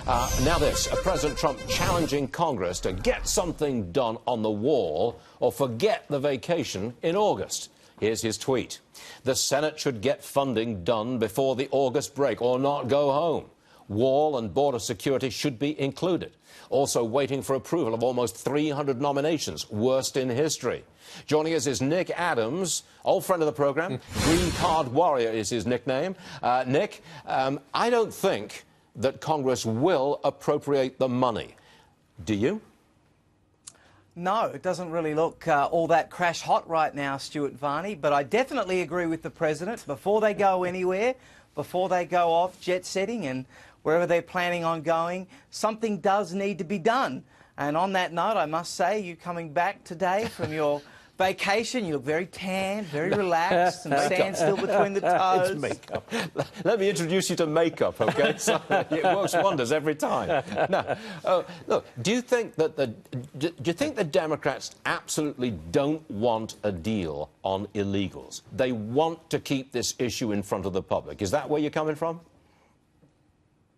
Now this, President Trump challenging Congress to get something done on the wall or forget the vacation in August. Here's his tweet. The Senate should get funding done before the August break or not go home. Wall and border security should be included. Also waiting for approval of almost 300 nominations, worst in history. Joining us is Nick Adams, old friend of the programme. Green Card Warrior is his nickname. Nick, I don't think that Congress will appropriate the money. Do you? No, it doesn't really look all that crash hot right now, Stuart Varney, but I definitely agree with the President. Before they go anywhere, before they go off jet setting and wherever they're planning on going, something does need to be done. And on that note, I must say, you coming back today from your vacation, you look very tan, very relaxed, some sand still between the toes. It's makeup. Let me introduce you to makeup, OK? So it works wonders every time. Now, look, do you think that the Democrats absolutely don't want a deal on illegals? They want to keep this issue in front of the public. Is that where you're coming from?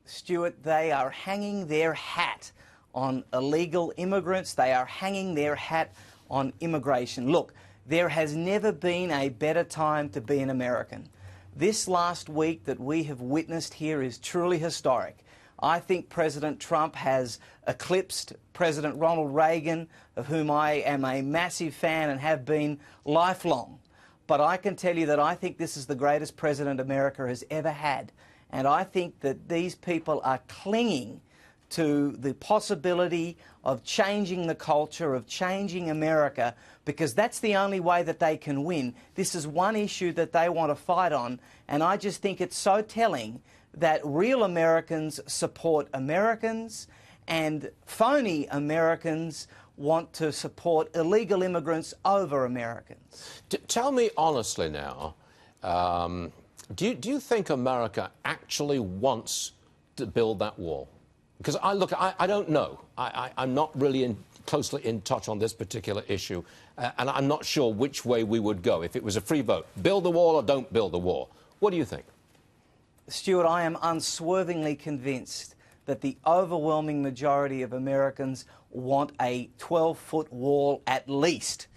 Stuart, they are hanging their hat on illegal immigrants. They are hanging their hat on immigration. Look, there has never been a better time to be an American. This last week that we have witnessed here is truly historic. I think President Trump has eclipsed President Ronald Reagan, of whom I am a massive fan and have been lifelong. But I can tell you that I think this is the greatest president America has ever had. And I think that these people are clinging to the possibility of changing the culture, of changing America, because that's the only way that they can win. This is one issue that they want to fight on, and I just think it's so telling that real Americans support Americans and phony Americans want to support illegal immigrants over Americans. Tell me honestly now, do you think America actually wants to build that wall? Because I don't know. I'm not really closely in touch on this particular issue, and I'm not sure which way we would go if it was a free vote. Build the wall or don't build the wall. What do you think? Stuart, I am unswervingly convinced that the overwhelming majority of Americans want a 12-foot wall at least.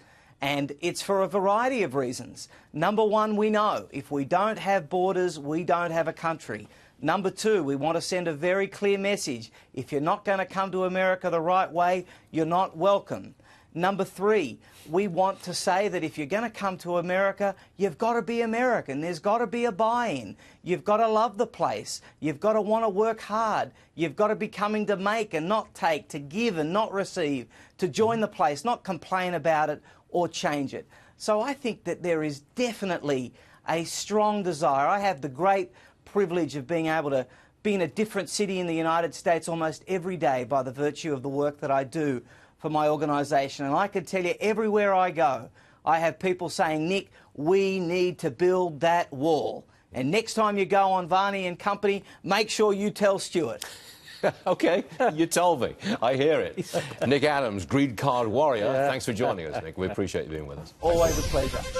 And it's for a variety of reasons. Number one, we know if we don't have borders, we don't have a country. Number two, we want to send a very clear message. If you're not going to come to America the right way, you're not welcome. Number three, we want to say that if you're going to come to America, you've got to be American. There's got to be a buy-in. You've got to love the place. You've got to want to work hard. You've got to be coming to make and not take, to give and not receive, to join the place, not complain about it or change it. So I think that there is definitely a strong desire. I have the great privilege of being able to be in a different city in the United States almost every day by the virtue of the work that I do for my organisation. And I can tell you, everywhere I go, I have people saying, Nick, we need to build that wall. And next time you go on Varney and Company, make sure you tell Stuart. OK, you told me. I hear it. Nick Adams, Green Card Warrior, thanks for joining us, Nick. We appreciate you being with us. Always a pleasure. Sure.